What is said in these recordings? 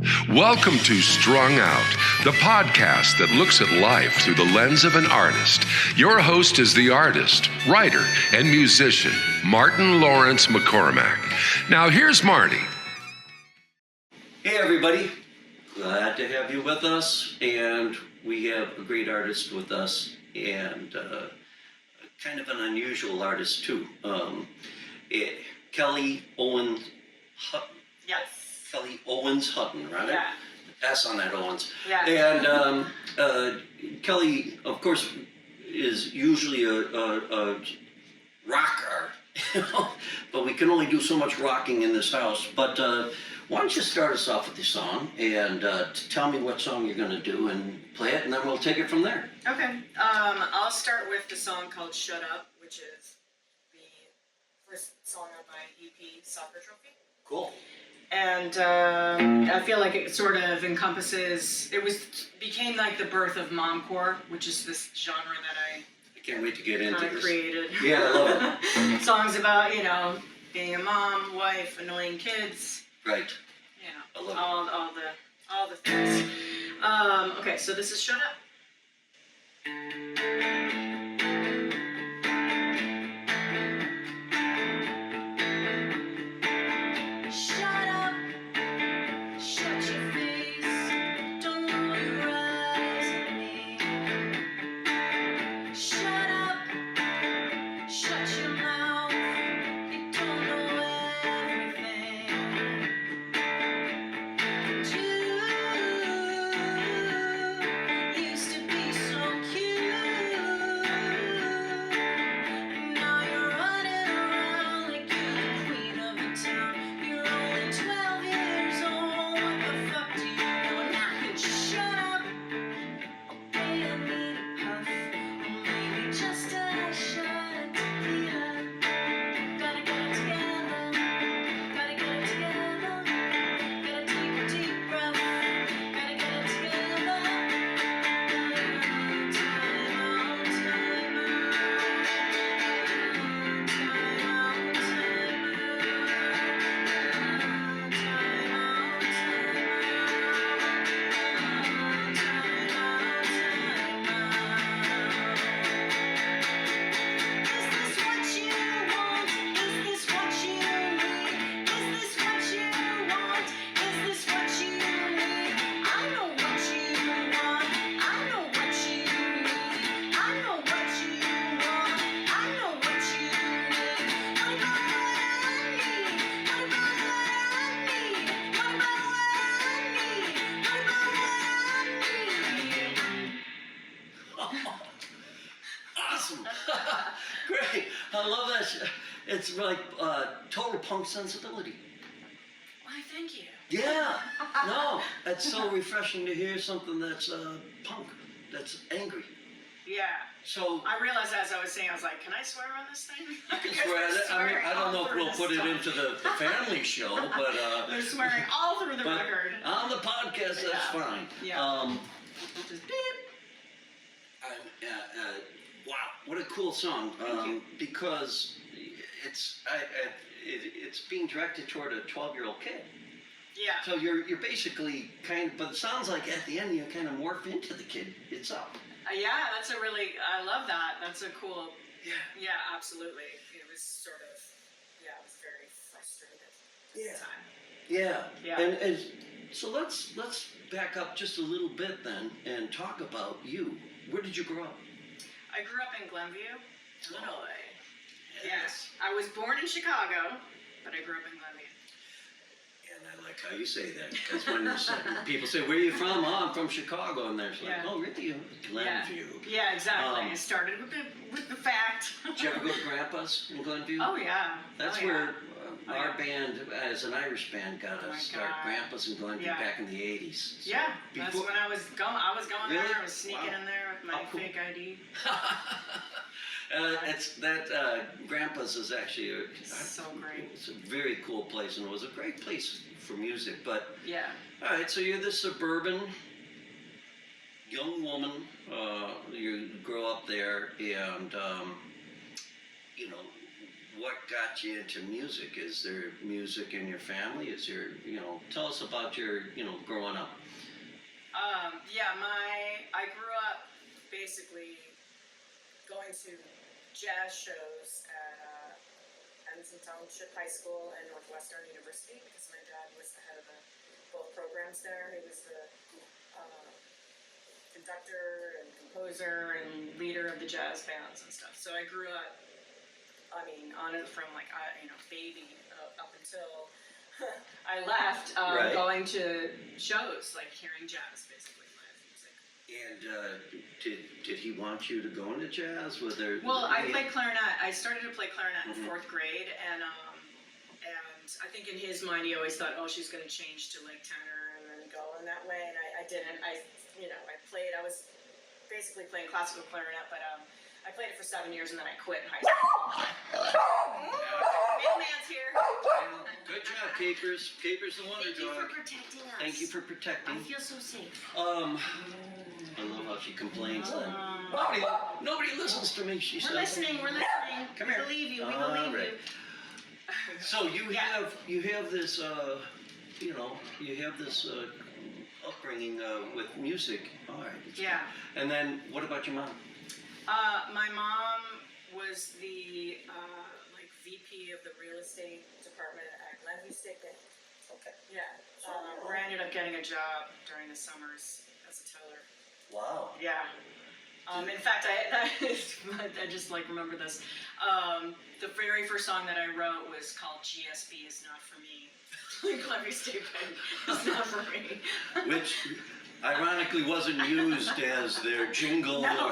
Welcome to Strung Out, the podcast that looks at life through the lens of an artist. Your host is the artist, writer, and musician, Martin Lawrence McCormack. Now here's Marty. Hey everybody, glad to have you with us, and we have a great artist with us, and kind of an unusual artist too. Kelli Owens Hutton. Yes. Kelli Owens Hutton, right? Yeah. S on that Owens. Yeah. And Kelli, of course, is usually a rocker, but we can only do so much rocking in this house. But why don't you start us off with the song and tell me what song you're going to do and play it, and then we'll take it from there. Okay. I'll start with the song called Shut Up, which is the first song on my EP, Soccer Trophy. Cool. And I feel like it sort of encompasses, became like the birth of MomCore, which is this genre that I can't wait to get into kind of this. created. Yeah, I love it. Songs about, being a mom, wife, annoying kids. Right. Yeah. I love all the things. Okay, so this is Shut Up. Great. I love that. It's like total punk sensibility. Why, thank you. Yeah. No, it's so refreshing to hear something that's punk, that's angry. Yeah. So I realized as I was saying, I was like, can I swear on this thing? you can swear. I don't know if we'll put it into the family show, but they're swearing all through the record. On the podcast, that's fine. Yeah. Just beep. Wow, what a cool song! Thank you. Because it's being directed toward a 12-year-old kid. Yeah. So you're basically but it sounds like at the end you kind of morph into the kid itself. Yeah, I love that. That's a cool. Yeah. Yeah, absolutely. It was sort of, I was very frustrated at the time. Yeah. Yeah. And so let's back up just a little bit then and talk about you. Where did you grow up? I grew up in Glenview, Illinois. Yes. I was born in Chicago, but I grew up in Glenview. And I like how you say that, because when people say, where are you from? Oh, I'm from Chicago. And they're like, oh, really? Glenview. Yeah, exactly. I started with the fact. Did you ever go to Grandpa's in Glenview? Oh, yeah. That's where our band, as an Irish band, got Oh my us start. God. Grandpa's in Glenview back in the 80s. So Yeah, that's when I was going. I was going Really? there. I was sneaking in there with my cool. fake ID. It's that Grandpa's is actually So great. It's a very cool place, and it was a great place for music. But Yeah. all right, so you're this suburban young woman. You grow up there, and what got you into music? Is there music in your family? Is there, tell us about your, growing up. I grew up basically going to jazz shows at Edison Township High School and Northwestern University because my dad was the head of both programs there. He was the conductor and composer and leader of the jazz bands and stuff. So I grew up, on it from baby up until I left, Right. going to shows, like hearing jazz, basically, live music. And did he want you to go into jazz? Well, I played clarinet. I started to play clarinet in fourth grade, and I think in his mind he always thought, oh, she's going to change to like tenor and then go in that way, and I didn't. I was basically playing classical clarinet, but I played it for 7 years and then I quit in high school. Mailman's here. Good job, Capers. Capers the Wonder Thank you Dog. for protecting us. Thank you for protecting. I feel so safe. I love how she complains. Nobody listens to me. She We're says. listening. We're listening. Come We here. believe you. We All believe right. you. So you Yeah. have this upbringing with music. All right. Yeah. And then what about your mom? My mom was the VP of the real estate department at Glenview State Bank. Okay. Yeah. Where I ended up getting a job during the summers as a teller. Wow. Yeah. In fact, I just remember this. The very first song that I wrote was called GSB is Not For Me. Glenview State Bank is not for me. Which ironically wasn't used as their jingle. No.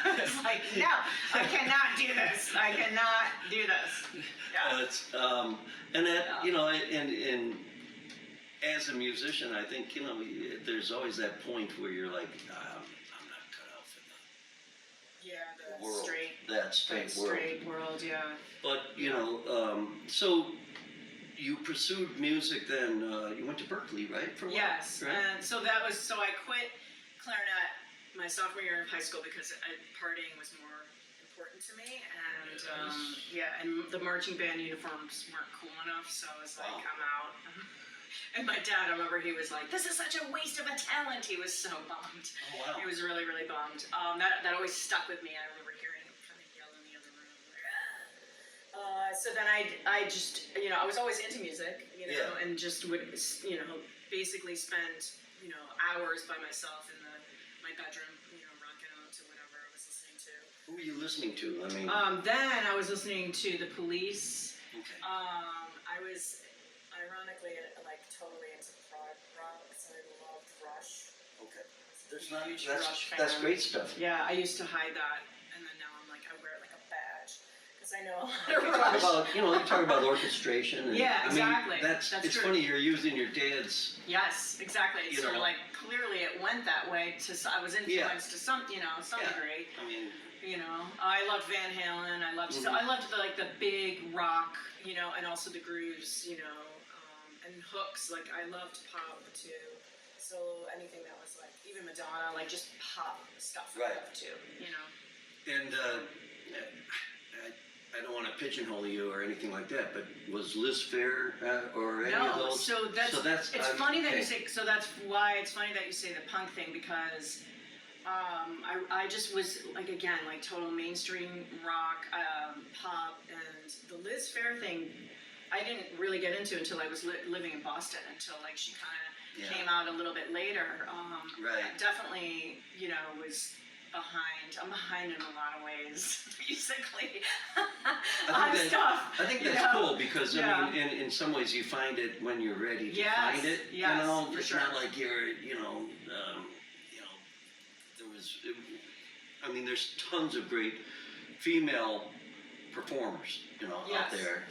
It's like, no, I cannot do this. I cannot do this. Yeah. And that, and as a musician, I think, there's always that point where you're like, I'm not cut out for the world. That straight world. Yeah. But, so you pursued music then, you went to Berklee, right? For a while, Yes, right? and so I quit clarinet my sophomore year of high school because partying was more important to me, and and the marching band uniforms weren't cool enough, so I was like, Wow. I'm out. And my dad, I remember he was like, this is such a waste of a talent. He was so bummed. Oh, wow. He was really, really bummed. That always stuck with me. I remember hearing him kind of yell in the other room. So then I just, I was always into music, Yeah. and just would, basically spend, hours by myself in my bedroom, rocking out to whatever I was listening to. Who were you listening to? Then I was listening to The Police. Okay. I was ironically totally into prog rock, so I loved Rush. Okay. Huge Rush fan. That's great stuff. Yeah, I used to hide that, and then now I'm I wear it like a badge because I know a lot You of talk Rush. about, you talk about orchestration. And, Yeah, exactly. That's That's it's true. funny you're using your dad's. Yes, exactly. It's You sort know. of clearly it went that way. I was influenced to some degree. I mean, I loved Van Halen. I loved Mm-hmm. I loved the big rock, and also the grooves, and hooks. I loved pop too. So anything that was even Madonna, just pop stuff. I Right. loved too. and I don't want to pigeonhole you or anything like that, but was Liz Fair or any of No, those? so that's it's funny that you okay. say. So that's why it's funny that you say the punk thing because. I just was total mainstream rock, pop, and the Liz Fair thing. I didn't really get into until I was living in Boston. Until she kind of Yeah. came out a little bit later. Right. I definitely, was behind. I'm behind in a lot of ways, musically. On stuff. I think you that's know? cool because Yeah. I mean, in some ways, you find it when you're ready to Yes, find it. yes, for it's sure. not like you're, there's tons of great female performers, out Yes. there,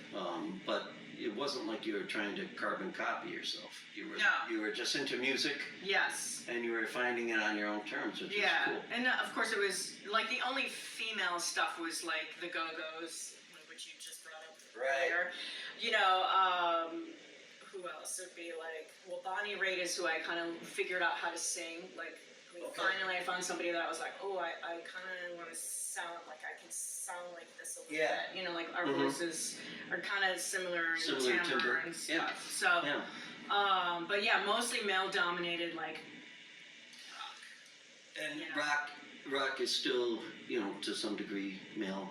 but it wasn't like you were trying to carbon copy yourself. No. You were just into music Yes. and you were finding it on your own terms, which Yeah, is cool. and of course it was the only female stuff was the Go-Go's, which you just brought up Right. earlier. Who else? It'd be Bonnie Raitt is who I kind of figured out how to sing, Finally I found somebody that I was like, oh, I kind of want to sound like I can sound like this a little bit. You know, like our voices are kind of similar in timbre timbre and stuff. So, but yeah, mostly male dominated, like rock. And you know. rock is still, you know, to some degree male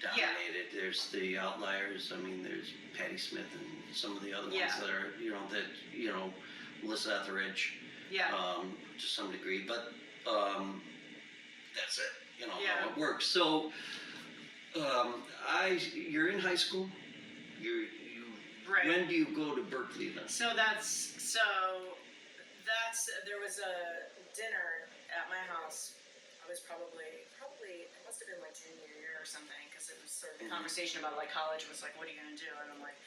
dominated. There's the outliers. I mean, there's Patti Smith and some of the other ones that are, you know, Melissa Etheridge. To some degree, but that's it. You know how it works. So, you're in high school. Right. When do you go to Berklee then? So there was a dinner at my house. I was probably it must have been like junior year or something, because it was sort of the conversation about like college was like, what are you gonna do? And I'm like,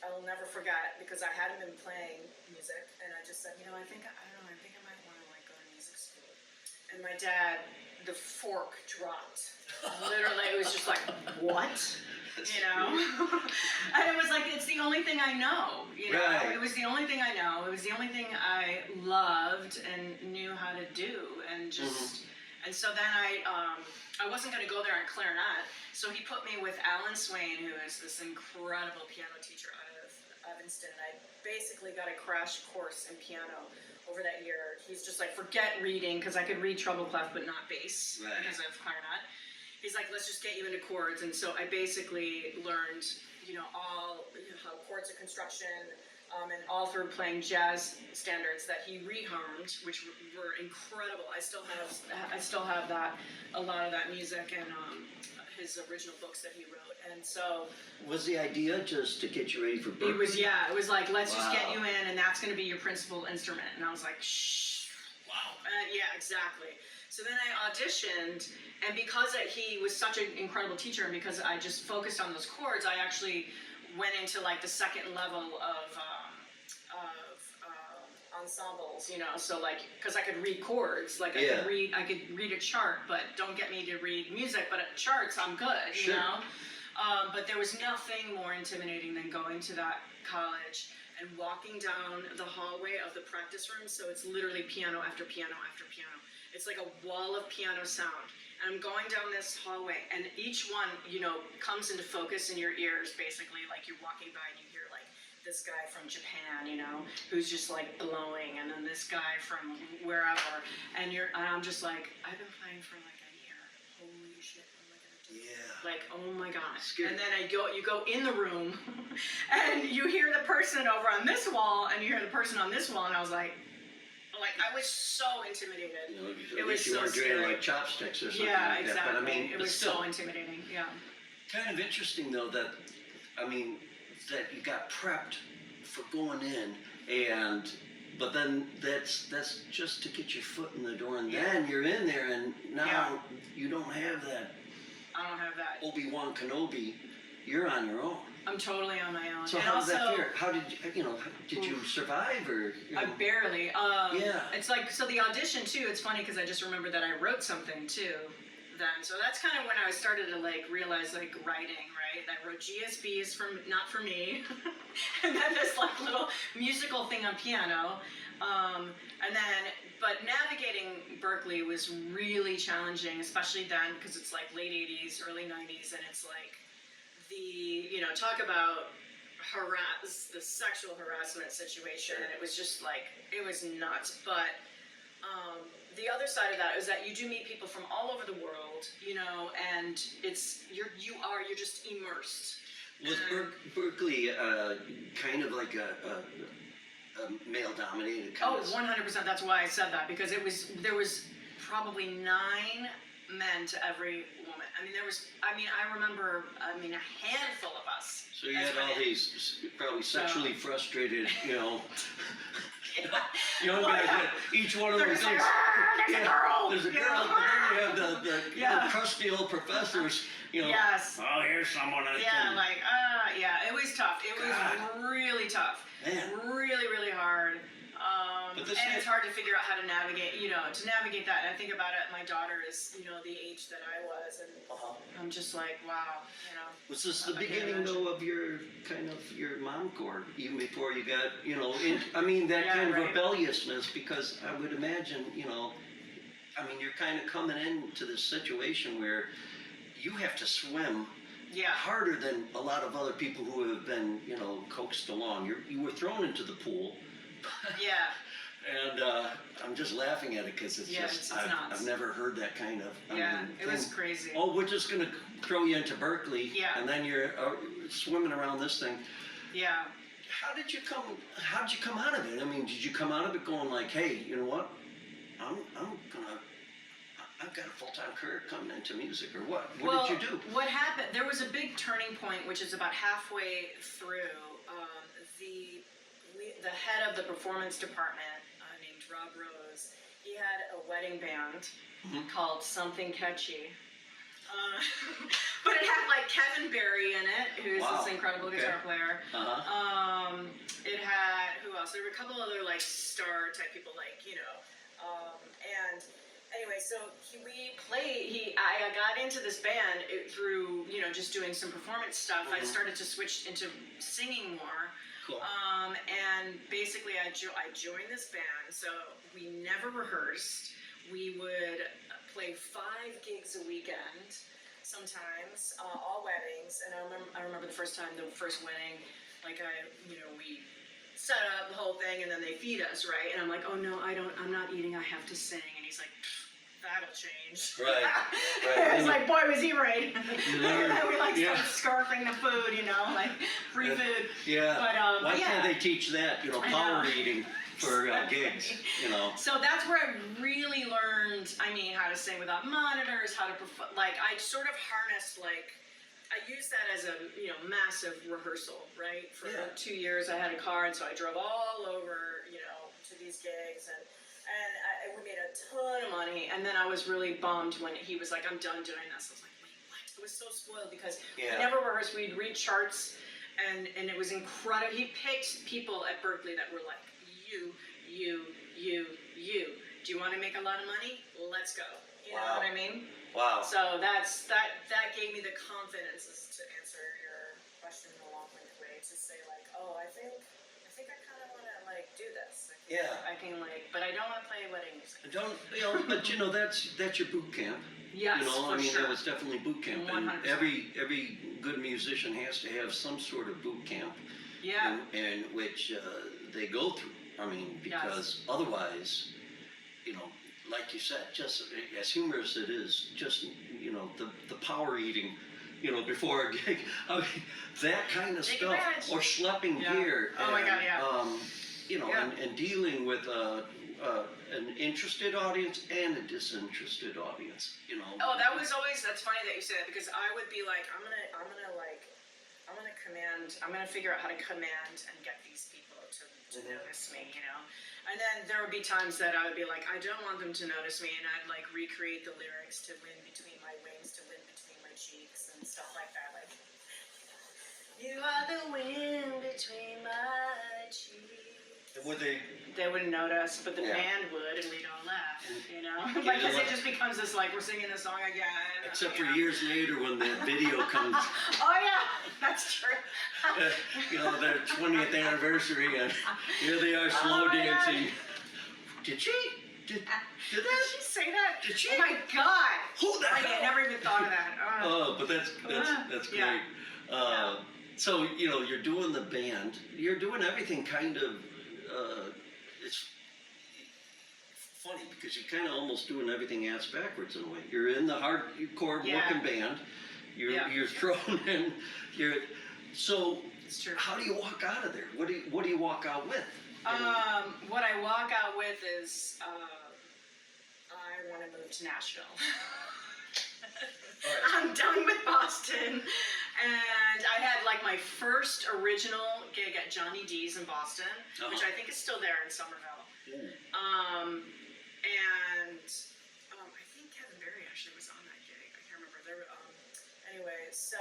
I'll never forget, because I hadn't been playing music, and I just said, you know, I think I might want to like go to music school. And my dad, the fork dropped. Literally, it was just like, what? You know? And it was like, it's the only thing I know, you know? Right. It was the only thing I know. It was the only thing I loved and knew how to do, and just, and so then I wasn't going to go there in clarinet, so he put me with Alan Swain, who is this incredible piano teacher out of Evanston. I basically got a crash course in piano over that year. He's just like, forget reading, because I could read treble clef but not bass because of clarinet. He's like, let's just get you into chords. And so I basically learned, you know, how chords of construction, and all through playing jazz standards that he reharmed, which were incredible. I still have that, a lot of that music, and his original books that he wrote. And so, was the idea just to get you ready for Berklee? It was like, let's just get you in, and that's going to be your principal instrument. And I was like, shh. Wow. Yeah, exactly. So then I auditioned, and because he was such an incredible teacher, and because I just focused on those chords, I actually went into like the second level of ensembles, you know. So like, because I could read chords, like I could read a chart, but don't get me to read music. But at charts, I'm good, you know. But there was nothing more intimidating than going to that college and walking down the hallway of the practice room. So it's literally piano after piano after piano. It's like a wall of piano sound. And I'm going down this hallway, and each one, you know, comes into focus in your ears, basically, like you're walking by and you hear like this guy from Japan, you know, who's just like blowing, and then this guy from wherever, and I'm just like, I've been playing for like a year. Holy shit, what am I gonna do? Yeah. Like, oh my God. Scary. And then you go in the room and you hear the person over on this wall and you hear the person on this wall, and I was like I was so intimidated. You know, it was you so weren't doing scary. like chopsticks or something Yeah, like exactly. that. But I mean, it was so intimidating. Yeah. Kind of interesting though that you got prepped for going in, but then that's just to get your foot in the door, and then you're in there, and now you don't have that. I don't have that. Obi-Wan Kenobi. You're on your own. I'm totally on my own. So and how also, did that fare? How did you survive, or? I barely. Yeah. It's like, so the audition too, it's funny because I just remembered that I wrote something too then. So that's kind of when I started to like realize like writing, right? I wrote GSB is not for me. And then this like little musical thing on piano. But navigating Berklee was really challenging, especially then because it's like late 80s, early 90s, and it's like talk about the sexual harassment situation, and it was just like, it was nuts. But the other side of that is that you do meet people from all over the world, you know, and you're just immersed. Was Berklee kind of like a male-dominated kind of? 100%. That's why I said that, because there was probably 9 men to every woman. I remember a handful of us. So you had all these probably sexually frustrated, young guys that each one of them thinks, there's a girl, but then you have the crusty old professors, Yes. Oh, here's someone that it was tough. It was really tough. Man. Really, really hard. But but this and it's hard to figure out how to navigate, to navigate that. And I think about it, my daughter is, the age that I was, and I'm just like, wow, Was this the I can't beginning imagine. though of your MomCore, even before you got, that Yeah, kind of right. rebelliousness? Because I would imagine, you're kind of coming into this situation where you have to swim yeah, harder than a lot of other people who have been, coaxed along. You were thrown into the pool. yeah. And I'm just laughing at it because it's Yeah, just, it's I've nuts. never heard that kind of It was thing. crazy. Oh, we're just going to throw you into Berklee, Yeah. and then you're swimming around this thing. Yeah. How did you come out of it? I mean, did you come out of it going like, hey, you know what? I've got a full-time career coming into music, or what? What did you do? What happened, there was a big turning point, which is about halfway through. The head of the performance department, named Rob Rose, he had a wedding band called Something Catchy. But it had like Kevin Berry in it, who's this incredible guitar player. It had, who else? There were a couple other like star type people, and anyway, so I got into this band through, just doing some performance stuff. I started to switch into singing more. Cool. And basically I joined this band, so we never rehearsed. We would play 5 gigs a weekend, sometimes, all weddings. And I remember the first wedding, we set up the whole thing and then they feed us, right? And I'm like, oh no, I'm not eating, I have to sing. And he's like, that'll change. Right. It's like, boy, was he right. You learn. And we start scarfing the food, free food. Yeah. But, why yeah. can't they teach that, I power know. eating for gigs, So that's where I really learned, how to sing without monitors, how to perform. I sort of harnessed, I used that as a, massive rehearsal, right? For 2 years I had a car, and so I drove all over, to these gigs, and we made a ton of money. And then I was really bummed when he was like, I'm done doing this. I was like, wait, what? I was so spoiled because we never rehearsed. We'd read charts, and it was incredible. He picked people at Berklee that were like, you. Do you want to make a lot of money? Let's go. You know what I mean? Wow. So that gave me the confidence, to answer your question in a long-winded way, to say I think I kind of want to do this. I can but I don't want to play wedding music. But that's your boot camp. Yes, for sure. That was definitely boot camp. 100%. And every good musician has to have some sort of boot camp. Yeah. In which they go through. Because otherwise, like you said, just as humorous it is, just the power eating, before a gig. That kind of Take stuff, advantage. or schlepping gear. Oh my God, yeah. And dealing with an interested audience and a disinterested audience. Oh, that's funny that you say that, because I would be like, I'm gonna figure out how to command and get these people to notice me, And then there would be times that I would be like, I don't want them to notice me, and I'd recreate the lyrics to "Wind Between My Wings," to "Wind Between My Cheeks," and stuff like that. You are the wind between my cheeks. Would they? They wouldn't notice, but the band would, and we'd all laugh, because it just becomes this we're singing the song again. Except for years later when the video comes. Oh yeah, that's true. Their 20th anniversary, and here they are slow dancing. Did that? Did she say that? Did she? Oh my God! Who the hell? I never even thought of that. Oh, but that's great. Yeah. So you're doing the band. You're doing everything kind of. It's funny because you're kind of almost doing everything ass backwards in a way. You're in the hardcore working band. You're thrown in. So It's true. how do you walk out of there? What do you walk out with? What I walk out with is I want to move to Nashville. I'm done with Boston, and I had my first original gig at Johnny D's in Boston, which I think is still there in Somerville. And I think Kevin Berry actually was on that gig. I can't remember. Anyway, so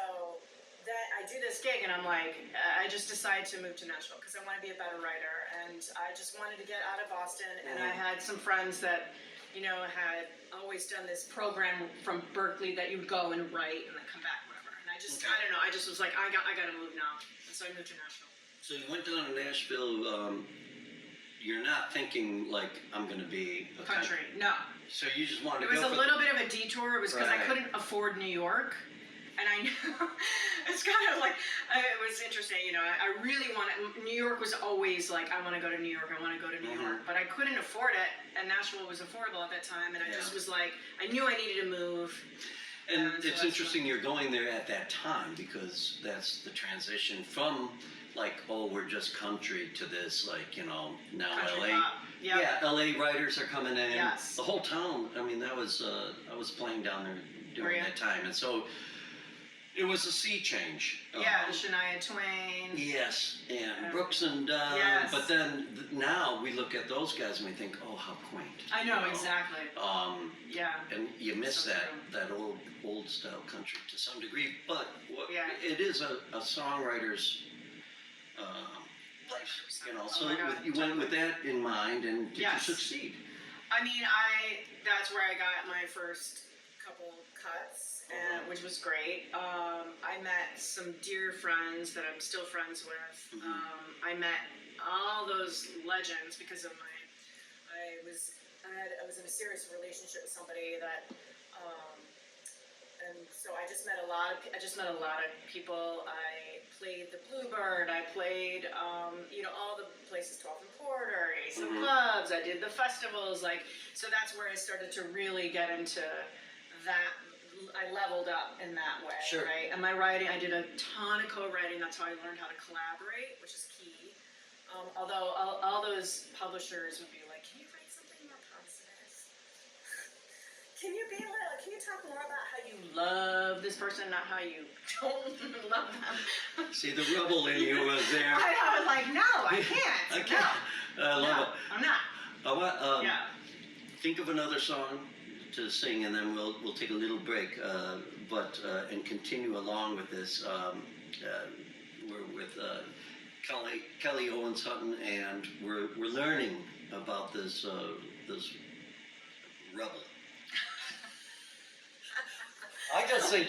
then I do this gig and I'm like, I just decided to move to Nashville because I want to be a better writer, and I just wanted to get out of Boston. And I had some friends that, had always done this program from Berklee that you would go and write and then come back, whatever. And I just, I don't know, I just was like, I got to move now. And so I moved to Nashville. So you went down to Nashville. You're not thinking like I'm going to be a Country, no. So you just wanted to It was go a little bit of a detour. It was because I couldn't afford New York. And I know, it's kind of like, it was interesting, I really wanted, New York was always like, I want to go to New York, I want to go to New York, but I couldn't afford it, and Nashville was affordable at that time, and I just was like, I knew I needed to move. And so it's interesting you're going there at that time, because that's the transition from like, oh, we're just country to this, like, now Country LA. pop. Yep. Yeah, LA writers are coming in. Yes. The whole town, I mean, I was playing down there during that time, and so it was a sea change. Yeah, the Shania Twain. Yes, and Brooks and Dunn. Yes. But then now we look at those guys and we think, oh, how quaint. I know, exactly. Yeah. And you miss So that old style country to some degree, but Yeah. it is a songwriter's place, So you went with that in mind, and did you succeed? I mean, that's where I got my first couple cuts, which was great. I met some dear friends that I'm still friends with. I met all those legends because of I was in a serious relationship with somebody that, and so I just met a lot of people. I played the Bluebird. I played, all the places, 12 and Porter, Ace of Clubs. I did the festivals, so that's where I started to really get into that. I leveled up in that way, right? And my writing, I did a ton of co-writing. That's how I learned how to collaborate, which is key. Although all those publishers would be like, can you write something more positive? Can you talk more about how you love this person, not how you don't love them? See, the rebel in you was there. I was like, no, I can't. I can't. I love it. I'm not. Think of another song to sing, and then we'll take a little break, and continue along with this. We're with Kelli Owens Hutton, and we're learning about this rebel. I just think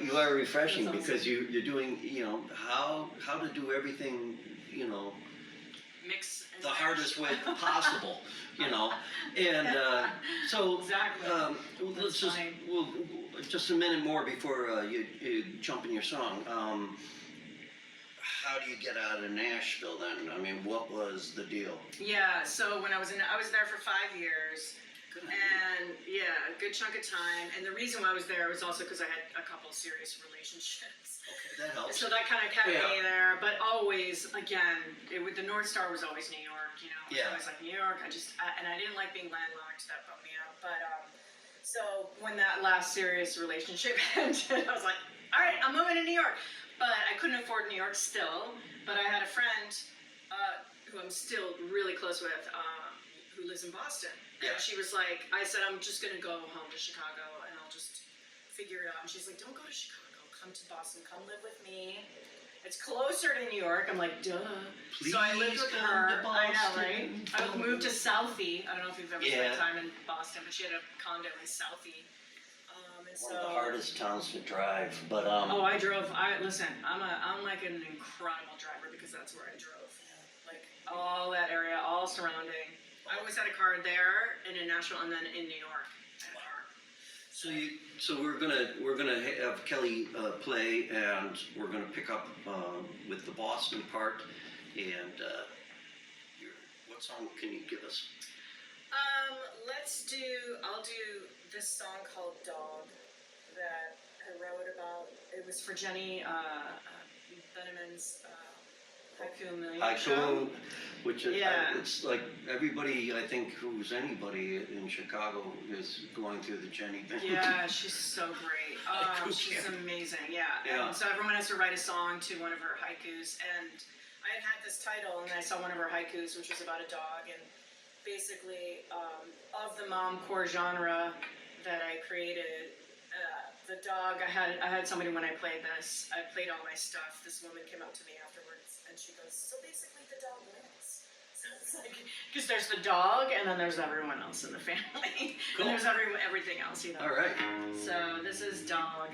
you are refreshing because you're doing how to do everything Mix the hardest way possible, and so exactly. let's just a minute more before you jump in your song. How do you get out of Nashville then? I mean, what was the deal? Yeah, so when I was there for 5 years. And a good chunk of time. And the reason why I was there was also because I had a couple of serious relationships. Okay, that helps. So that kind of kept me there. But always, again, the North Star was always New York. It was always like New York. And I didn't like being landlocked. That bummed me out. But so when that last serious relationship ended, I was like, all right, I'm moving to New York. But I couldn't afford New York still. But I had a friend who I'm still really close with, who lives in Boston. And she was like, I said, I'm just going to go home to Chicago and I'll just figure it out. And she's like, don't go to Chicago. Come to Boston. Come live with me. It's closer to New York. I'm like, duh. Please so I lived with her. I know, right? I moved to Southie. I don't know if you've ever spent time in Boston, but she had a condo in Southie. One of the hardest towns to drive, but I drove. Listen. I'm like an incredible driver because that's where I drove. Like all that area, all surrounding. I always had a car there, and in Nashville, and then in New York. So we're gonna have Kelli play, and we're gonna pick up with the Boston part. And what song can you give us? I'll do this song called "Dog" that I wrote about. It was for Jenny Beneman's Haiku Million show. Which is, it's like everybody, I think, who's anybody in Chicago is going through the Jenny. Yeah, she's so great. She's amazing, And so everyone has to write a song to one of her haikus. And I had this title, and I saw one of her haikus, which was about a dog. And basically, of the MomCore genre that I created, the dog, I had somebody when I played this, I played all my stuff, this woman came up to me afterwards and she goes, so basically the dog wins. So it's like, because there's the dog and then there's everyone else in the family. Cool. And there's everything else, you know. All right. So this is Dog.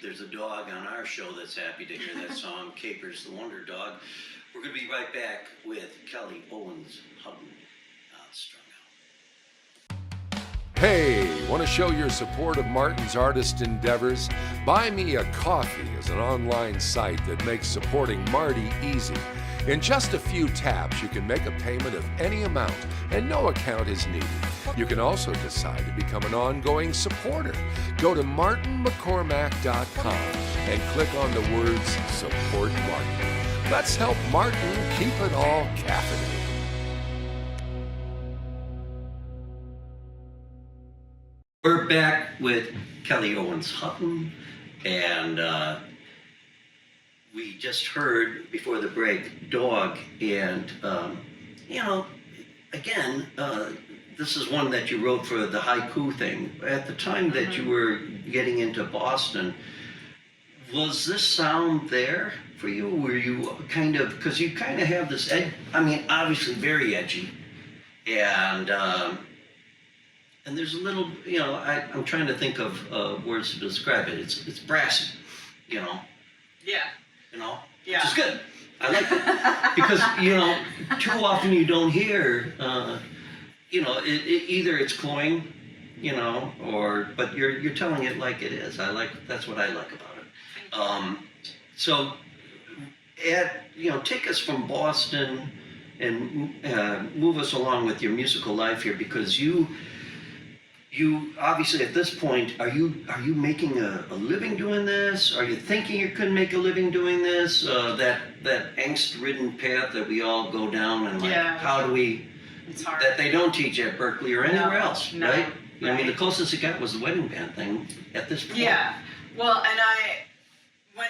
There's a dog on our show that's happy to hear that song, Capers the Wonder Dog. We're going to be right back with Kelli Owens Hutton on Strung Out. Hey, want to show your support of Martin's artist endeavors? Buy Me a Coffee is an online site that makes supporting Marty easy. In just a few taps, you can make a payment of any amount, and no account is needed. You can also decide to become an ongoing supporter. Go to martinmccormack.com and click on the words Support Martin. Let's help Martin keep it all caffeinated. We're back with Kelli Owens Hutton, and we just heard before the break Dog, and again, this is one that you wrote for the haiku thing. At the time that you were getting into Boston, was this sound there for you? Were you kind of, because you kind of have this, obviously very edgy, and there's a little, I'm trying to think of words to describe it. It's brassy, Yeah. Yeah. Yeah. Which is good. I like it. Because, too often you don't hear, either it's cloying, but you're telling it like it is. That's what I like about it. So, take us from Boston and move us along with your musical life here, because you obviously at this point, are you making a living doing this? Are you thinking you could make a living doing this? That angst-ridden path that we all go down, and how do we? It's hard. That they don't teach at Berklee or anywhere else, no, right? right? I mean, the closest it got was the wedding band thing at this point. Yeah. Well, and when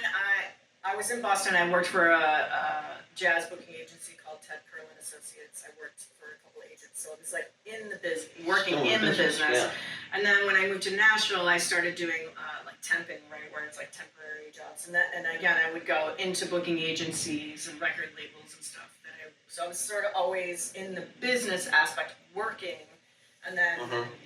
I was in Boston, I worked for a jazz booking agency called Ted Curlin Associates. associates. I worked for a couple of agents, so it was like working Still in the business. yeah. And then when I moved to Nashville, I started doing like temping, right, where it's like temporary jobs. And again, I would go into booking agencies and record labels and stuff. So I was sort of always in the business aspect, working, and then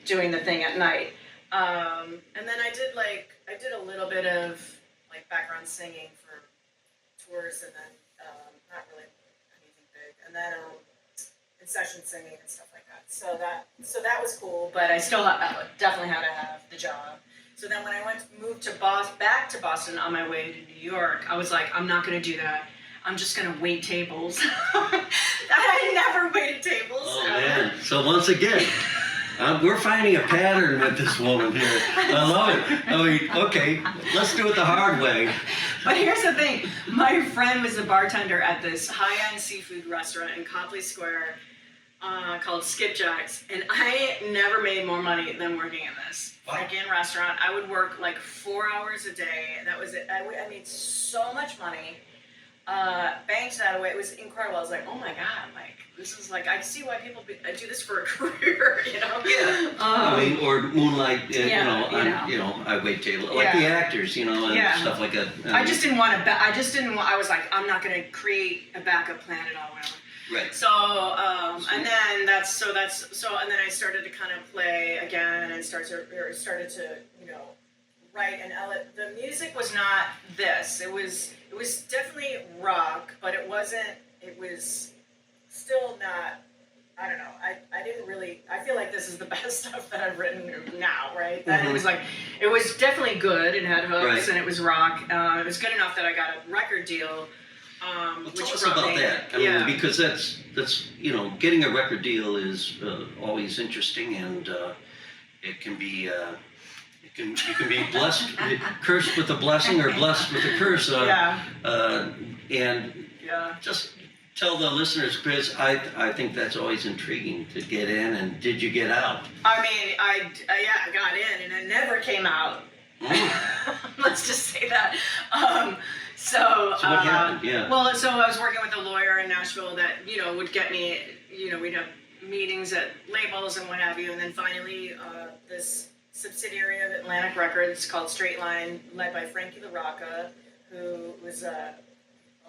doing the thing at night. And then I did a little bit of like background singing for tours, and then not really anything big. And then and session singing and stuff like that. So that was cool, but I still definitely had to have the job. So then when I moved to back to Boston on my way to New York, I was like, I'm not going to do that. I'm just going to wait tables. I never waited tables. Oh man! So once again, we're finding a pattern with this woman here. I love it. I mean, okay, let's do it the hard way. But here's the thing. My friend was a bartender at this high-end seafood restaurant in Copley Square called Skipjack's, and I never made more money than working in this freaking restaurant. I would work like 4 hours a day. That was it. I made so much money. Banked that away. It was incredible. I was like, oh my God, like, this is like, I see why people do this for a career, you know? Yeah. I mean, or moonlight, I wait table, like the actors, and stuff like that. I just didn't want to, I was like, I'm not going to create a backup plan at all, whatever. Right. So, and then and then I started to kind of play again and started to, write, and the music was not this. It was definitely rock, but it was still not, I don't know, I didn't really, I feel like this is the best stuff that I've written now, right? And it was definitely good, it had hooks, and it was rock. It was good enough that I got a record deal. Tell us about that. I mean, because that's getting a record deal is always interesting, and it can be you can be blessed, cursed with a blessing, or blessed with a curse. And just tell the listeners, because I think that's always intriguing to get in. And did you get out? I mean, I got in, and I never came out. Let's just say that. So what happened? Yeah. Well, so I was working with a lawyer in Nashville that would get me. We'd have meetings at labels and what have you, and then finally this subsidiary of Atlantic Records called Straight Line, led by Frankie LaRocca, who was a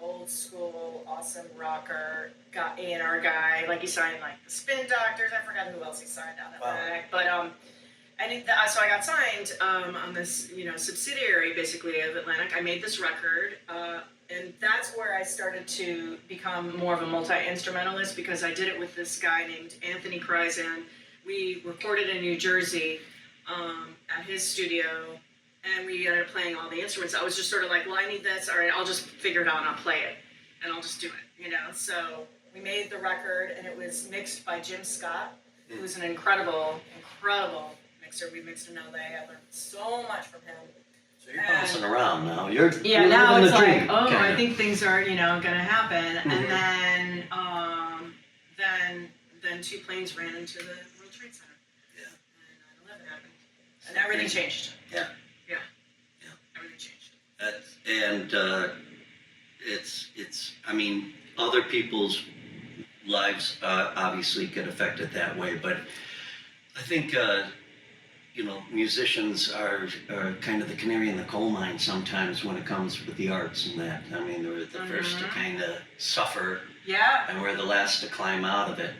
old school, awesome rocker, got A&R guy. Like, he signed like the Spin Doctors. I forgot who else he signed down at Atlantic, but so I got signed on this subsidiary basically of Atlantic. I made this record, and that's where I started to become more of a multi-instrumentalist, because I did it with this guy named Anthony Kryzan. We recorded in New Jersey at his studio, and we ended up playing all the instruments. I was just sort of like, well, I need this. All right, I'll just figure it out and I'll play it, and I'll just do it, So we made the record, and it was mixed by Jim Scott, who's an incredible mixer. We mixed in LA. I learned so much from him. So you're bouncing around now. You're now living it's the like, dream, I think things are going to happen, and then two planes ran into the World Trade Center. And 9/11 happened. And everything changed. Yeah. Everything changed. And it's. I mean, other people's lives obviously get affected that way, but I think musicians are kind of the canary in the coal mine sometimes when it comes with the arts and that. I mean, they're the first to kind of suffer. Yeah. And we're the last to climb out of it.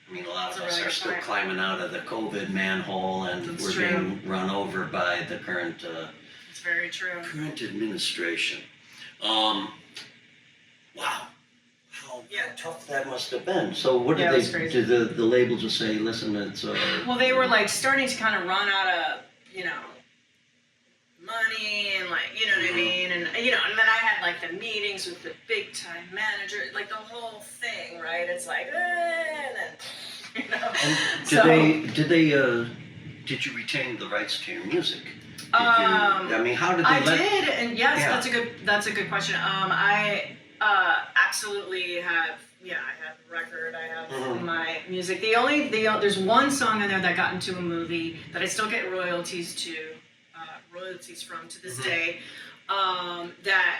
I mean, a lot of us are still climbing out of the COVID manhole, and we're being run over by the current. It's very true. Current administration. Wow. How tough that must have been. So what did they? Did the label just say, "Listen, it's"? Well, they were like starting to kind of run out of money, and like what I mean, and and then I had like the meetings with the big time manager, like the whole thing, right? It's like, and then And did you retain the rights to your music? I mean, how did they? I did, and yes, that's a good question. I absolutely have. Yeah, I have a record. I have my music. There's one song on there that got into a movie that I still get royalties from to this day. That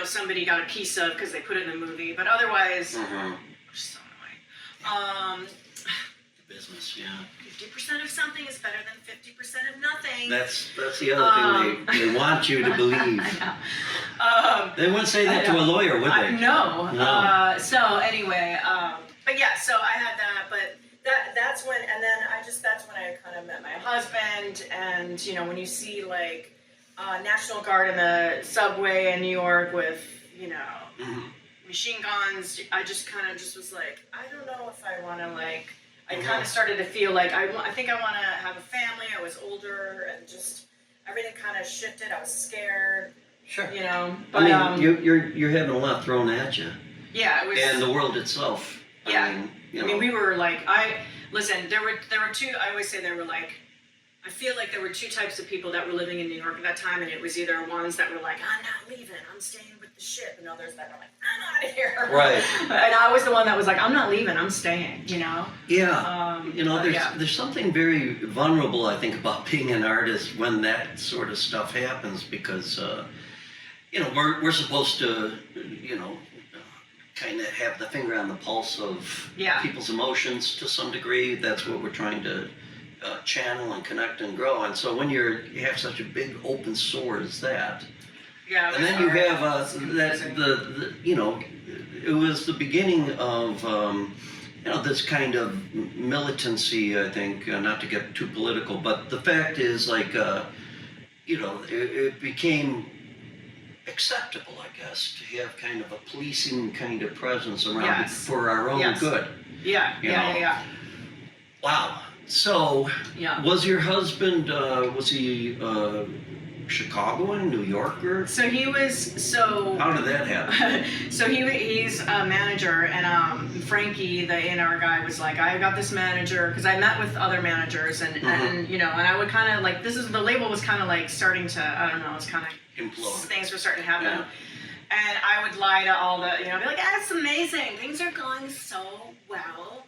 somebody got a piece of because they put it in the movie. But otherwise, which is so Business, yeah. 50% of something is better than 50% of nothing. That's the other thing they want you to believe. They wouldn't say that to a lawyer, would they? No. No. So anyway, but yeah, so I had that, but that's when, and then that's when I kind of met my husband, and you know, when you see like National Guard in the subway in New York with, you know, Mm-hmm. machine guns, I just kind of was like, I don't know if I want to like. I Mm-hmm. kind of started to feel like I think I want to have a family. I was older, and just everything kind of shifted. I was scared, Sure. you know. But, I mean, you're having a lot thrown at you, yeah, it was. and the world itself. Yeah. You know. I mean, we were like, listen. There were two. I always say there were like. I feel like there were two types of people that were living in New York at that time, and it was either ones that were like, I'm not leaving, I'm staying with the ship, and others that were like, I'm out of here. Right. And I was the one that was like, I'm not leaving, I'm staying, you know? Yeah. You know, yeah. there's something very vulnerable, I think, about being an artist when that sort of stuff happens, because you know, we're supposed to, you know, kind of have the finger on the pulse of people's emotions to some degree. That's what we're trying to channel and connect and grow. And so when you have such a big open sore as that, Yeah. and then you have the you know, it was the beginning of you know, this kind of militancy, I think, not to get too political, but the fact is, like, you know, it became acceptable, I guess, to have kind of a policing kind of presence around for our own good. Yeah. Yeah. Wow. So, was your husband, was he Chicagoan, New Yorker? So he was, How did that happen? so he's a manager, and Frankie, the A&R guy, was like, I got this manager, because I met with other managers, and you know, and I would kind of like, the label was kind of like starting to, I don't know, it's kind of, implode. Things were starting to happen. Yeah. And I would lie to all the, you know, be like, that's amazing, things are going so well.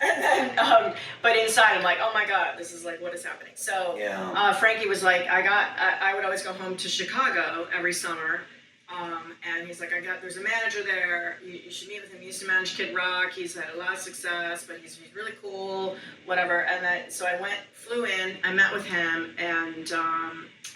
And then, but inside I'm like, oh my God, this is like, what is happening? So Frankie was like, I would always go home to Chicago every summer. And he's like, there's a manager there, you should meet with him. He used to manage Kid Rock, he's had a lot of success, but he's really cool, whatever. And then, so I flew in, I met with him, and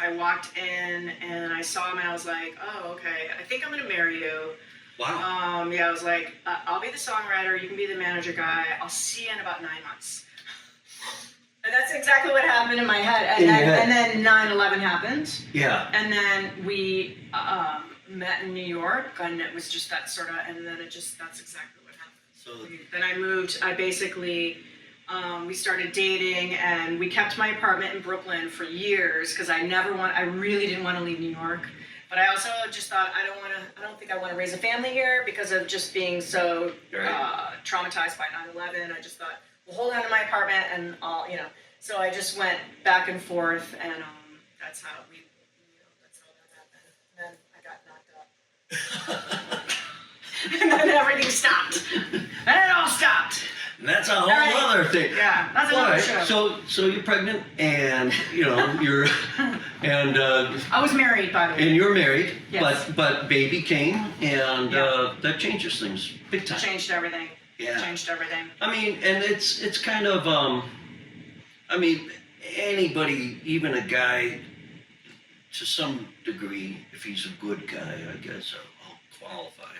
I walked in and I saw him and I was like, oh, okay, I think I'm gonna marry you. Wow. Yeah, I was like, I'll be the songwriter, you can be the manager guy, I'll see you in about 9 months. And that's exactly what happened in my head. And then 9/11 happened. Yeah. And then we met in New York, and it was just that sort of, and then that's exactly what happened. So then I moved, I basically, we started dating, and we kept my apartment in Brooklyn for years, because I really didn't want to leave New York. But I also just thought, I don't think I want to raise a family here because of just being so traumatized by 9/11. I just thought, well, hold on to my apartment and I'll, you know. So I just went back and forth, and that's how that happened. And then I got knocked up. And then everything stopped. And it all stopped. And that's a whole other thing. Yeah, that's another show. So you're pregnant, and you know you're, and I was married, by the way. and you're married, Yes. but baby came, and that changes things big time. Changed everything. Yeah. Changed everything. I mean, and it's kind of I mean, anybody, even a guy, to some degree, if he's a good guy, I guess I'll qualify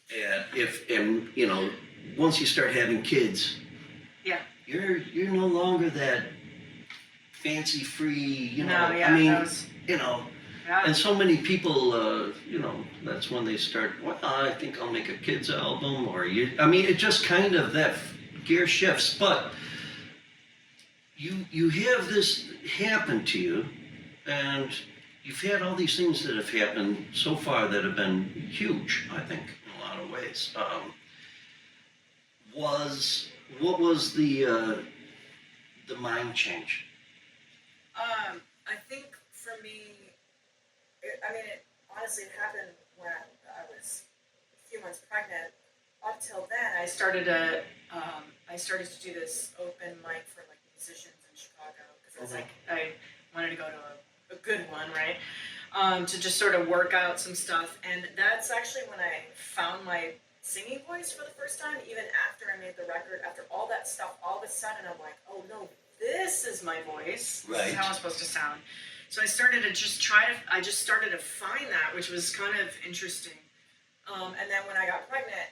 it. And you know, once you start having kids, you're no longer that fancy free, you know. I mean, you know, and so many people, you know, that's when they start. Well, I think I'll make a kids album, or I mean, it just kind of that gear shifts. But you have this happen to you, and you've had all these things that have happened so far that have been huge, I think, in a lot of ways. What was the mind change? I think for me, it honestly happened when I was a few months pregnant. Up till then, I started to do this open mic for like musicians in Chicago, because it's like I wanted to go to a good one, right? To just sort of work out some stuff, and that's actually when I found my singing voice for the first time, even after I made the record, after all that stuff, all of a sudden I'm like, oh no, this is my voice. This is how I'm supposed to sound. So I started to just started to find that, which was kind of interesting. And then when I got pregnant,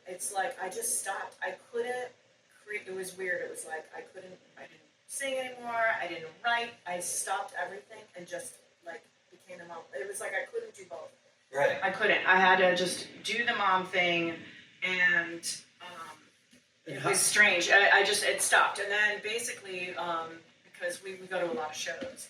it's like I just stopped. I couldn't create, it was weird. It was like I didn't sing anymore. I didn't write. I stopped everything and just like became a mom. It was like I couldn't do both. Right. I couldn't. I had to just do the mom thing, and it was strange. It stopped. And then basically, because we go to a lot of shows,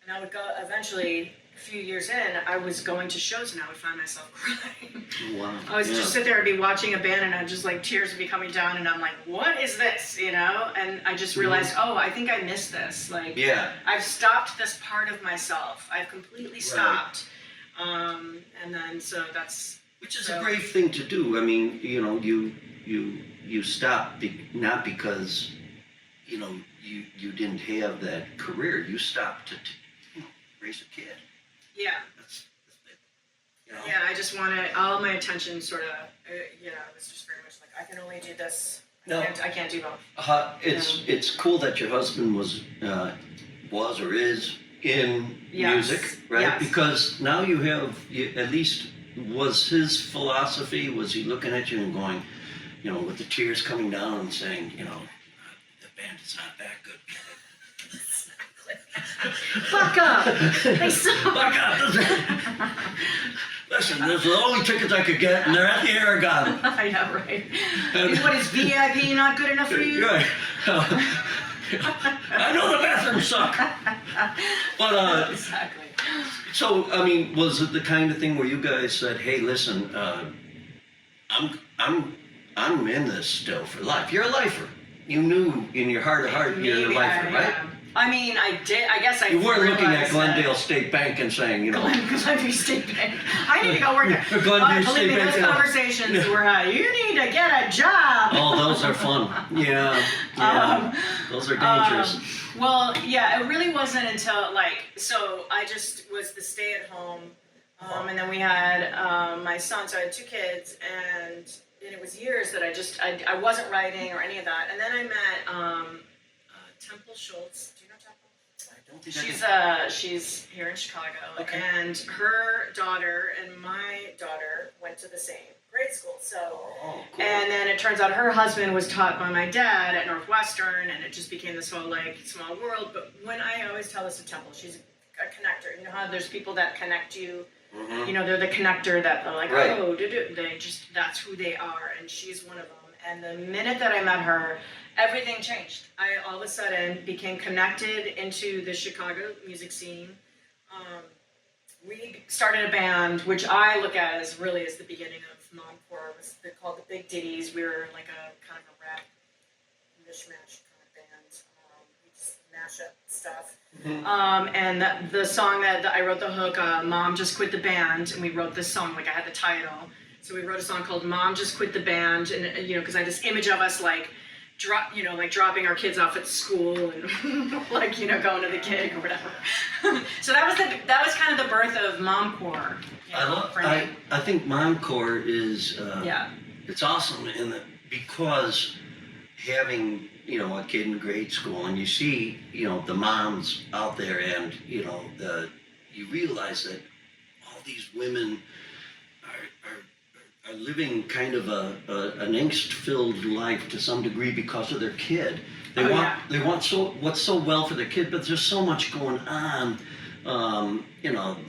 and I would go, eventually, a few years in, I was going to shows and I would find myself crying. Wow. I would just sit there and be watching a band and I'd just like, tears would be coming down and I'm like, what is this, you know? And I just realized, oh, I think I missed this. Like, I've stopped this part of myself. I've completely stopped. And then, so that's... Which is a brave thing to do. I mean, you know, you stop not because, you know, you didn't have that career. You stopped to raise a kid. Yeah. That's big. You know? Yeah, I just wanted all my attention sort of, you know, it was just very much like, I can only do this. I can't do both. It's cool that your husband was or is in music, right? Yes. Because now you have, at least, was his philosophy, was he looking at you and going, you know, with the tears coming down and saying, you know, the band is not that good. Fuck up! They suck! Fuck up! Listen, those are the only tickets I could get, and they're at the Aragon. I know, right? What, is VIP not good enough for you? Right. I know the bathrooms suck. But, exactly. So, I mean, was it the kind of thing where you guys said, hey, listen, I'm in this still for life. You're a lifer. You knew in your heart of heart you're a lifer, right? I mean, I did. I guess I. You weren't looking at Glendale State Bank and saying, you know. Glendale State Bank. I need to go work there. Glendale State Believe me, Bank. those conversations were, you need to get a job. Oh, those are fun. Yeah. Those are dangerous. Well, yeah, it really wasn't until so I just was the stay-at-home, and then we had my son. So I had 2 kids, and it was years that I wasn't writing or any of that. And then I met Temple Schultz. Do you know Temple? I don't think she's here in Chicago, okay. And her daughter and my daughter went to the same grade school. So, cool. And then it turns out her husband was taught by my dad at Northwestern, and it just became this whole small world. But when I always tell this to Temple, she's a connector. You know how there's people that connect you. Mm-hmm. You know, they're the connector that they're like, right. Oh, they just, that's who they are, and she's one of them. And the minute that I met her, everything changed. I all of a sudden became connected into the Chicago music scene. We started a band, which I look at as really as the beginning of MomCore. They're called the Big Ditties. We were like a kind of a rap mishmash kind of band. We just mash up stuff. Mm-hmm. And the song that I wrote the hook, Mom Just Quit the Band, and we wrote this song, I had the title. So we wrote a song called Mom Just Quit the Band, and because I had this image of us dropping our kids off at school and going to the gig or whatever. So that was kind of the birth of MomCore. I think MomCore is it's awesome because having a kid in grade school and you see the moms out there and you realize that all these women are living kind of an angst-filled life to some degree because of their kid. They want what's so well for their kid, but there's so much going on.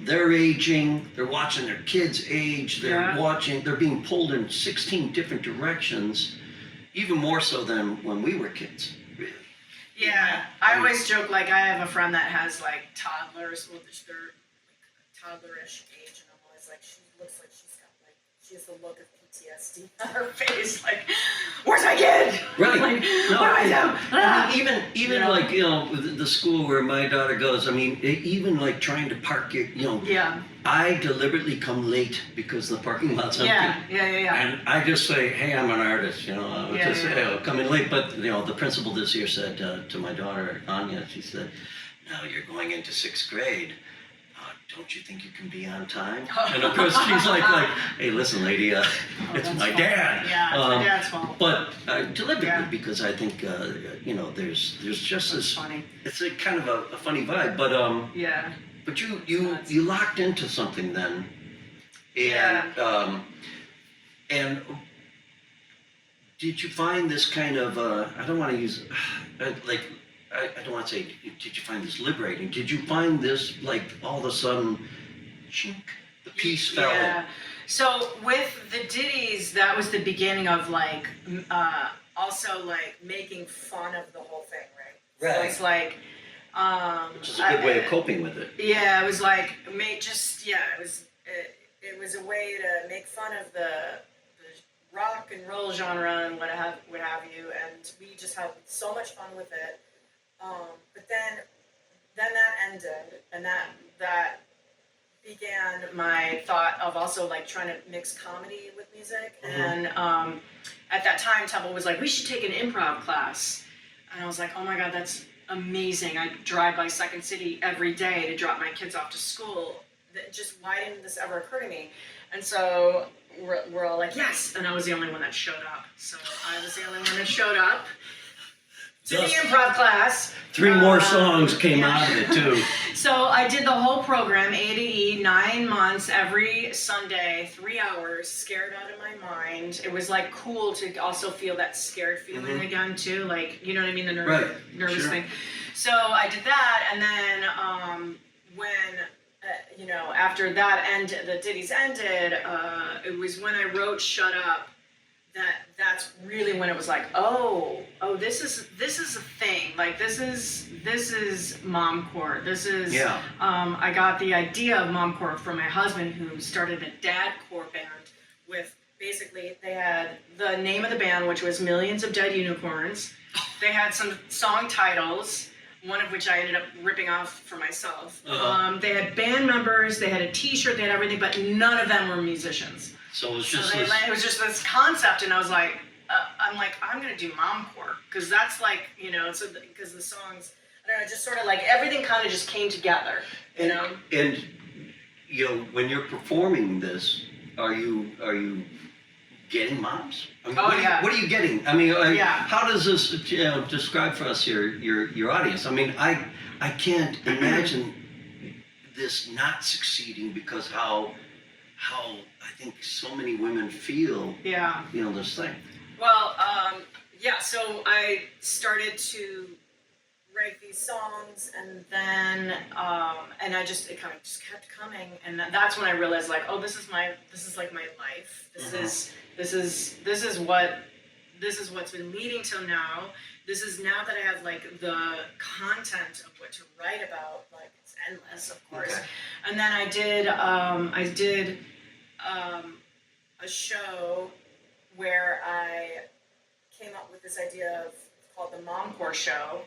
They're aging. They're watching their kids age. They're being pulled in 16 different directions, even more so than when we were kids. Really. Yeah, I always joke I have a friend that has toddlers. Well, they're toddlerish age, and I'm always she looks like she has the look of PTSD on her face, where's my kid? Right. What do I do? I mean, even the school where my daughter goes, I mean, even trying to park your, I deliberately come late because the parking lot's empty. Yeah. And I just say, hey, I'm an artist, I would just say, I'll come in late. But, the principal this year said to my daughter, Anya, she said, now you're going into 6th grade. don't you think you can be on time? And of course she's like, hey, listen, lady, it's my dad. Yeah, it's my dad's fault. But deliberately, Yeah. because I think, there's just That's this, funny. it's a kind of a funny vibe, but Yeah. but you locked into something then, and did you find this kind of I don't want to use I don't want to say did you find this liberating? Did you find this like all of a sudden, chink, the piece fell in? Yeah. So with the ditties, that was the beginning of like also like making fun of the whole thing, right? Right. So it's like Which is a good way of coping with it. Yeah, it was like it was a way to make fun of the rock and roll genre and what have you, and we just had so much fun with it. But then that ended, and that began my thought of also like trying to mix comedy with music. And at that time, Temple was like, we should take an improv class, and I was like, oh my god, that's amazing. I drive by Second City every day to drop my kids off to school. Why didn't this ever occur to me? And so we're all like, yes. And I was the only one that showed up. So I was the only one that showed up to the improv class. 3 more songs came out of it too. So I did the whole program, A to E, 9 months, every Sunday, 3 hours, scared out of my mind. It was like cool to also feel that scared feeling again too, like, you know what I mean, the nervous thing. So I did that, and then when after that the ditties ended, it was when I wrote "Shut Up." That's really when it was like, oh, this is a thing. Like this is MomCore. This is I got the idea of MomCore from my husband, who started a dadcore band with basically they had the name of the band, which was Millions of Dead Unicorns. They had some song titles, one of which I ended up ripping off for myself. They had band members, they had a t-shirt, they had everything, but none of them were musicians. So it was just it was just this concept, and I was like, I'm gonna do MomCore, because that's like, because the songs, I don't know, just sort of like everything kind of just came together, And when you're performing this, are you getting moms? I mean, what are you getting? I mean, how does this describe for us your audience? I mean, I can't imagine this not succeeding because how I think so many women feel. This thing. Well, so I started to write these songs, and then and it kind of just kept coming, and that's when I realized, like, oh, this is like my life. This is what's been leading till now. This is now that I have like the content of what to write about, like it's endless, of course. Okay. And then I did a show where I came up with this idea called the MomCore Show,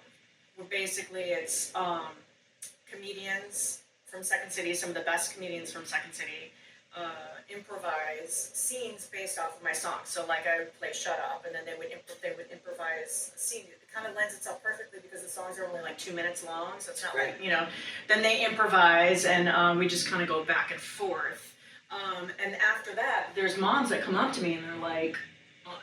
where basically it's comedians from Second City, some of the best comedians from Second City, improvise scenes based off of my songs. So like I would play "Shut Up," and then they would improvise a scene. It kind of lends itself perfectly because the songs are only like 2 minutes long, so it's not like Then they improvise, and we just kind of go back and forth. And after that, there's moms that come up to me and they're like, oh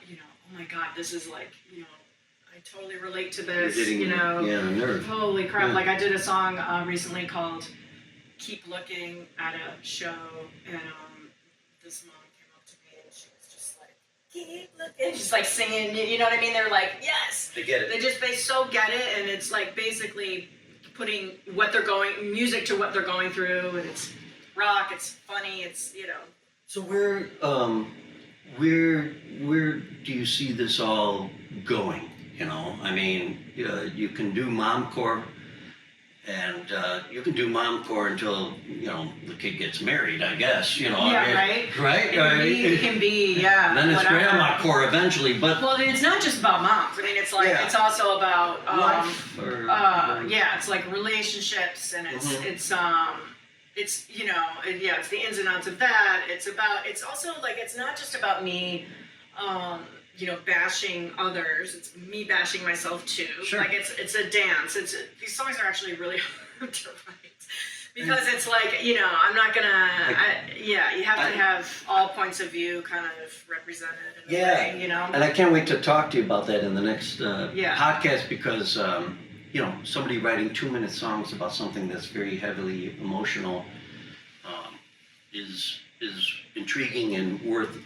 my God, this is like, I totally relate to this, nerve. Holy crap. Yeah. Like I did a song recently called Keep Looking at a show, and this mom came up to me and she was just like, keep looking, just like singing, you know what I mean? They're like, yes. They get it. They so get it, and it's like basically putting music to what they're going through, and it's rock, it's funny, it's, So where do you see this all going? I mean, you can do MomCore, and you can do MomCore until the kid gets married, I guess. Right. It can be. Then it's grandma-core eventually, but well, it's not just about moms. I mean, it's like it's also about life. It's like relationships, and it's the ins and outs of that. It's also like, it's not just about me, bashing others. It's me bashing myself too. Sure. Like it's a dance. These songs are actually really hard to write. Because it's like, you know, I'm not gonna, you have to have all points of view kind of represented in a way, you know? And I can't wait to talk to you about that in the next podcast because, you know, somebody writing 2-minute songs about something that's very heavily emotional is intriguing and worth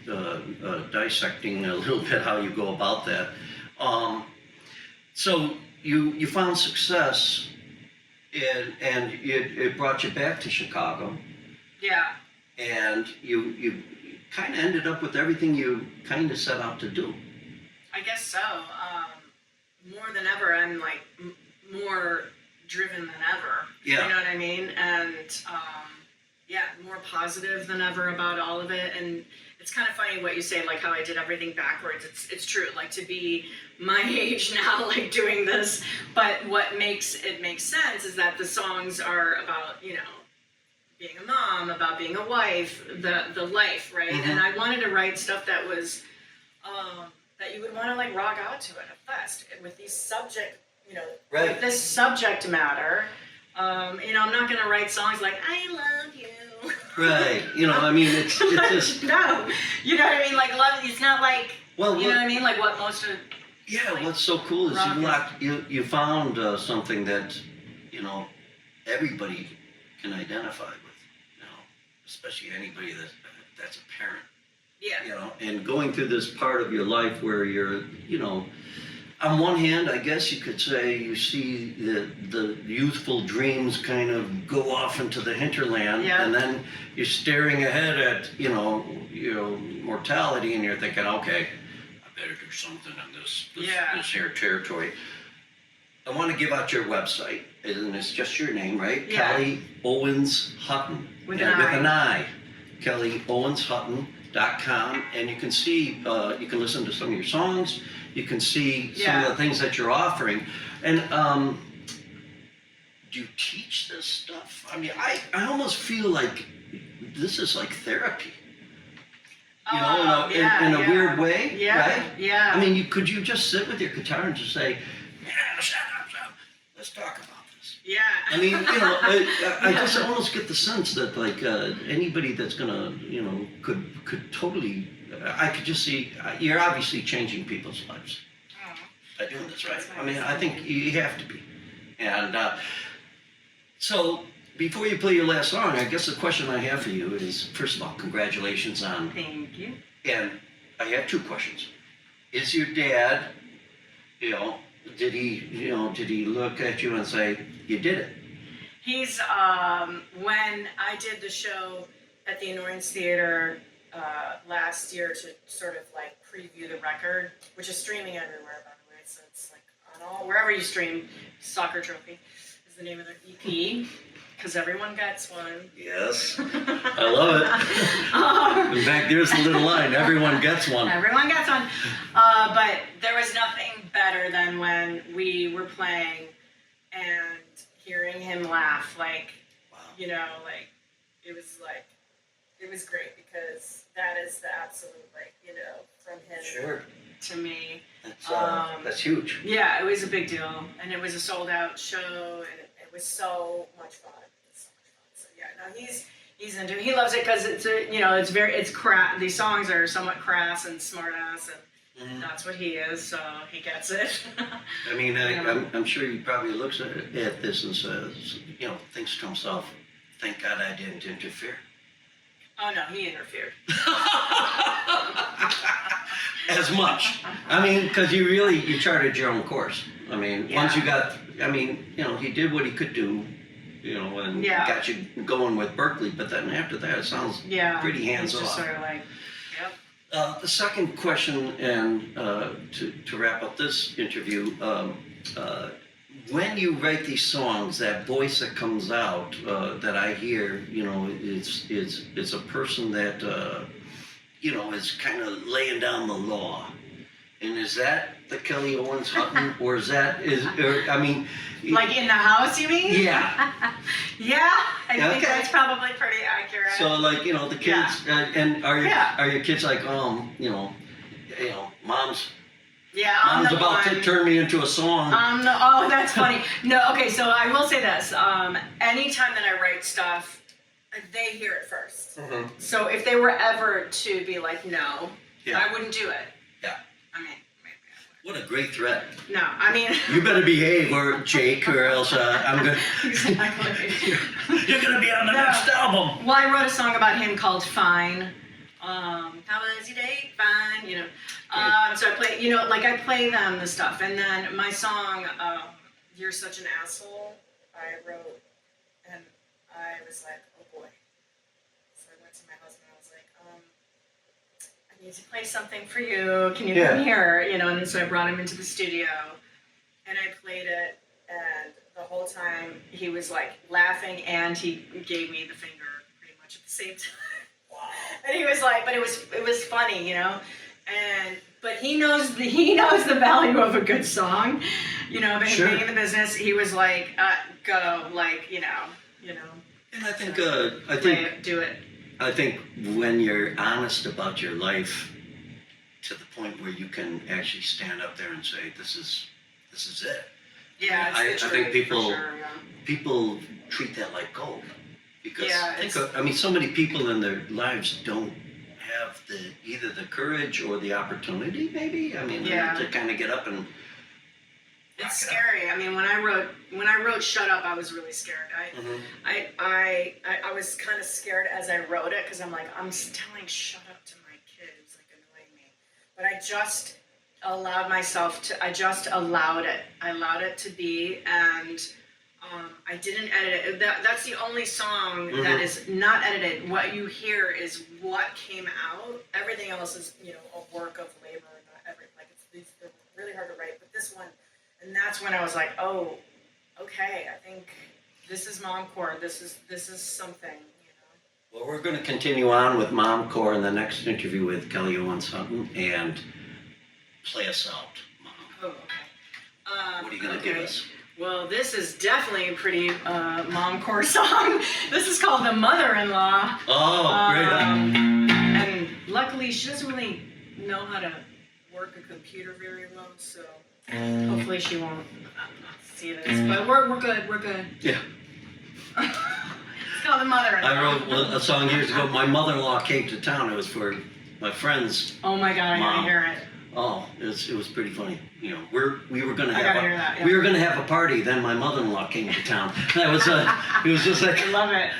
dissecting a little bit how you go about that. So you found success and it brought you back to Chicago. Yeah. And you kind of ended up with everything you kind of set out to do. I guess so. More than ever, I'm like more driven than ever. Yeah. You know what I mean? And more positive than ever about all of it. And it's kind of funny what you say, like how I did everything backwards. It's true. Like to be my age now, like doing this. But what makes it make sense is that the songs are about, you know, being a mom, about being a wife, the life, right? Mm-hmm. And I wanted to write stuff that was that you would want to like rock out to at a fest with these subject, you know, with this subject matter. You know, I'm not gonna write songs like "I love you." Right. You know, I mean, it's just no. You know what I mean? Like love. It's not like you know what I mean? Like what most of. Yeah. Like, what's so cool is you found something that, you know, everybody can identify with. You know, especially anybody that's a parent. Yeah. You know, and going through this part of your life where you're, you know, on one hand, I guess you could say you see the youthful dreams kind of go off into the hinterland, and then you're staring ahead at, you know, mortality, and you're thinking, okay, I better do something in this here territory. I want to give out your website, and it's just your name, right? Yeah. Kelli Owens Hutton. With an I. KelliOwensHutton.com, and you can see, you can listen to some of your songs, you can see some of the things that you're offering. And do you teach this stuff? I mean, I almost feel like this is like therapy. You know, in a weird way, right? Yeah. I mean, could you just sit with your guitar and just say, shut up, let's talk about this. Yeah. I mean, you know, I just almost get the sense that like anybody that's gonna, you know, could totally, I could just see, you're obviously changing people's lives by doing this, right? I mean, I think you have to be. And so before you play your last song, I guess the question I have for you is, first of all, congratulations on. Thank you. And I have 2 questions. Is your dad, you know, did he look at you and say, you did it? He's, when I did the show at the Annoyance Theater last year to sort of like preview the record, which is streaming everywhere, by the way, so it's like on all, wherever you stream, Soccer Trophy is the name of their EP, because everyone gets one. Yes, I love it. In fact, there's the little line, everyone gets one. Everyone gets one. But there was nothing better than when we were playing and hearing him laugh, like, you know, like, it was great because that is the absolute, like, you know, from him to me. That's huge. Yeah, it was a big deal, and it was a sold out show, and it was so much fun. So yeah, no, he's into it. He loves it because it's it's crass. These songs are somewhat crass and smart ass, and that's what he is. So he gets it. I mean, I'm sure he probably looks at this and says, you know, thinks to himself, "Thank God I didn't interfere." Oh no, he interfered. As much. I mean, because you charted your own course. I mean, once you got, I mean, you know, he did what he could do, you know, and got you going with Berklee. But then after that, it sounds pretty hands off. Just sort of like, the second question, and to wrap up this interview, when you write these songs, that voice that comes out that I hear, you know, it's a person that you know, is kind of laying down the law. And is that the Kelli Owens Hutton, or I mean, like in the house, you mean? Yeah. Yeah, I think that's probably pretty accurate. So, like, you know, the kids, and are your kids like, you know, mom's Yeah, I'm Mom's the about one. to turn me into a song. Oh, that's funny. No, okay, so I will say this. Anytime that I write stuff, they hear it first. Mhm. So if they were ever to be like, no, Yeah. I wouldn't do it. Yeah. I mean, maybe I What a great threat. would. No, I mean. You better behave, or Jake, or else I'm gonna. Exactly. You're gonna be on the No. next album. Well, I wrote a song about him called Fine. How was your day? Fine, you know. So I play, I play them the stuff. And then my song, You're Such an Asshole, I wrote, and I was like, oh boy. So I went to my husband, I was like, I need to play something for you. Can you come here? And then so I brought him into the studio, and I played it, and the whole time he was like laughing, and he gave me the finger pretty much at the same time. And he was like, but it was funny, but he knows the value of a good song, but Sure. being in the business, he was like, go, And I think, play it, do it. I think when you're honest about your life to the point where you can actually stand up there and say, this is it. Yeah, I it's the think truth, people- for sure, yeah. People treat that like gold. Because Yeah, so many people in their lives don't have either the courage or the opportunity, maybe. Yeah. To kind of get up and. It's scary. I mean, when I wrote "Shut Up," I was really scared. I was kind of scared as I wrote it because I'm like, I'm telling "shut up" to my kid who's like annoying me, but I just allowed myself to. I just allowed it. I allowed it to be, and I didn't edit it. That's the only song that is not edited. What you hear is what came out. Everything else is, a work of labor. Not every they're really hard to write, but this one. And that's when I was like, oh, okay, I think this is MomCore. This is something, Well, we're going to continue on with MomCore in the next interview with Kelli Owens Hutton and play us out, Mom. Oh, okay. What are you going to give us? Well, this is definitely a pretty MomCore song. This is called "The Mother-in-Law." Oh, great. And luckily, she doesn't really know how to work a computer very well, so hopefully she won't see this. But we're good. We're good. Yeah. It's called "The Mother-in-Law." I wrote a song years ago. My mother-in-law came to town. It was for my friend's. Oh my God, I gotta Mom. hear it. Oh, it was pretty funny. We were gonna I have gotta hear that, yeah. we were gonna have a party. Then my mother-in-law came to town. That was it was just like I love it.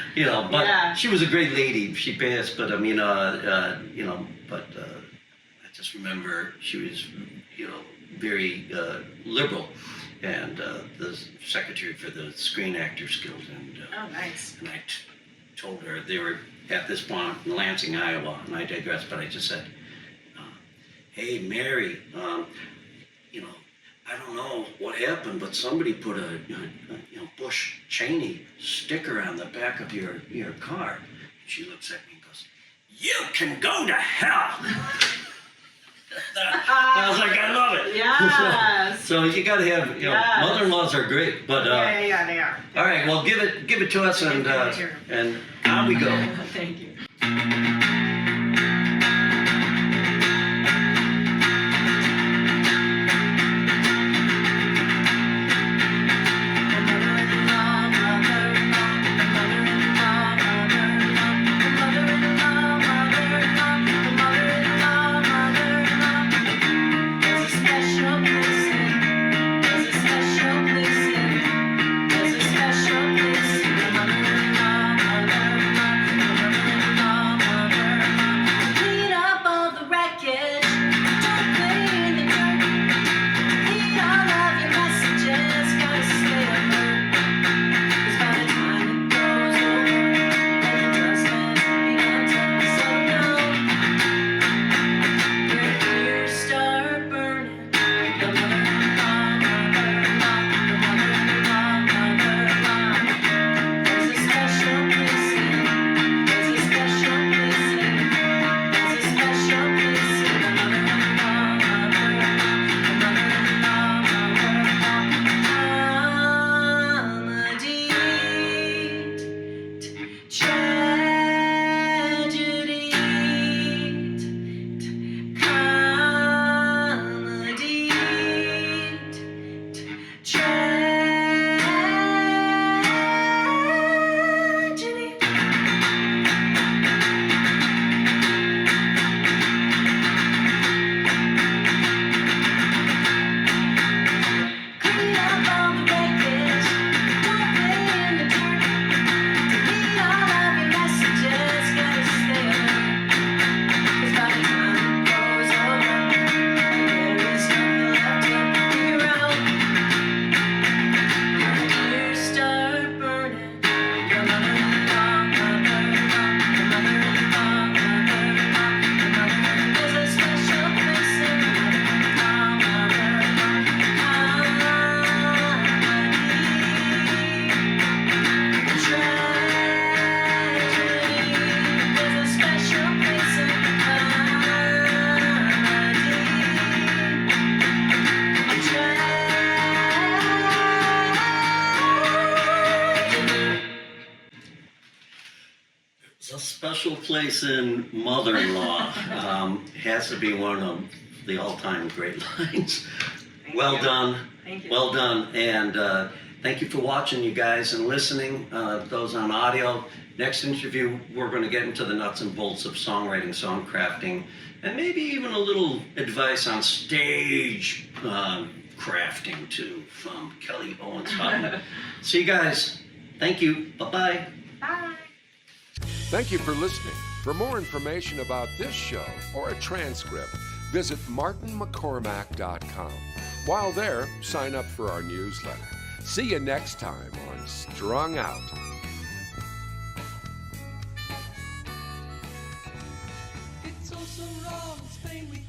But Yeah. she was a great lady. She passed, but but I just remember she was very liberal, and the secretary for the Screen Actors Guild, and Oh, nice. and I told her they were at this point in Lansing, Iowa, and I digress, but I just said, hey, Mary, I don't know what happened, but somebody put a Bush Cheney sticker on the back of your car. She looks at me and goes, you can go to hell. I was like, I love it. Yes. So you got to have, Yes. mother-in-laws are great, but Yeah, they are. all right, well, give it to us, and on we go. Thank you. special place in mother-in-law has to be one of the all-time great lines. Well done. Thank you. Well done. And thank you for watching, you guys, and listening. Those on audio. Next interview, we're going to get into the nuts and bolts of songwriting, song crafting, and maybe even a little advice on stage crafting, too, from Kelli Owens Hutton. See you guys. Thank you. Bye-bye. Bye. Thank you for listening. For more information about this show or a transcript, visit martinmccormack.com. While there, sign up for our newsletter. See you next time on Strung Out. It's also wrong, Spain, we